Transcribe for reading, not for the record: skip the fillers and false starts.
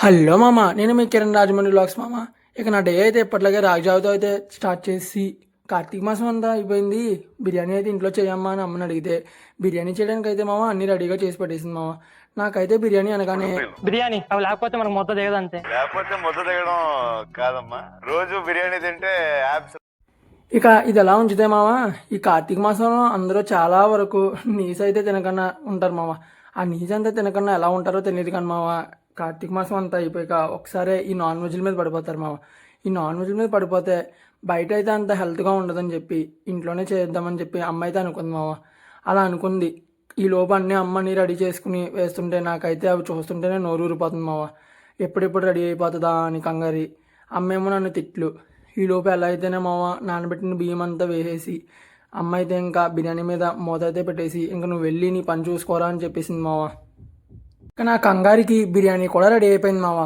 Hello మామ, నేను మీ Kiran Rajahmundry vlogs మామ. ఇక నా డే అయితే ఎప్పటిలాగే రాగజావుతో అయితే స్టార్ట్ చేసి కార్తీక మాసం అంతా అయిపోయింది. బిర్యానీ అయితే ఇంట్లో చేయమ్మా అని అమ్మని అడిగితే బిర్యానీ చేయడానికి అయితే మామ అన్ని రెడీగా చేసి పెట్టేసింది మామ. నాకైతే బిర్యానీ అనగానే బిర్యానీ అవి లేకపోతే మనకు మొత్తం దిగదు అంతే. లేకపోతే ముద్ద దిగడం కాదమ్మా, రోజు బిర్యానీ తింటే యాబ్స్. ఇక ఇది ఎలా ఉంచితే మామ, ఈ కార్తీక మాసంలో అందరూ చాలా వరకు నీసు అయితే తినకుండా ఉంటారు మామ. ఆ నీసు అంతా తినకుండా ఎలా ఉంటారో తెలియదు కానీ మామ, కార్తీక మాసం అంతా అయిపోయాక ఒకసారి ఈ నాన్ వెజ్ల మీద పడిపోతారు మామ. ఈ నాన్ వెజ్ల మీద పడిపోతే బయట అయితే అంత హెల్త్గా ఉండదని చెప్పి ఇంట్లోనే చేద్దామని చెప్పి అమ్మ అయితే అనుకుంది మామ. అలా అనుకుంది. ఈ లోపు అన్నీ అమ్మని రెడీ చేసుకుని వేస్తుంటే నాకైతే అవి చూస్తుంటేనే నోరు ఊరిపోతుంది మామ. ఎప్పుడెప్పుడు రెడీ అయిపోతుందా అని కంగారి. అమ్మేమో నన్ను తిట్లు. ఈ లోపు ఎలా అయితేనే మామ నానబెట్టిన బియ్యం అంతా వేసేసి అమ్మ అయితే ఇంకా బిర్యానీ మీద మూత అయితే పెట్టేసి ఇంకా నువ్వు వెళ్ళి నీ పని చూసుకోరా అని చెప్పేసింది మామ. ఇక నా కంగారికి బిర్యానీ కూడా రెడీ అయిపోయింది మామ.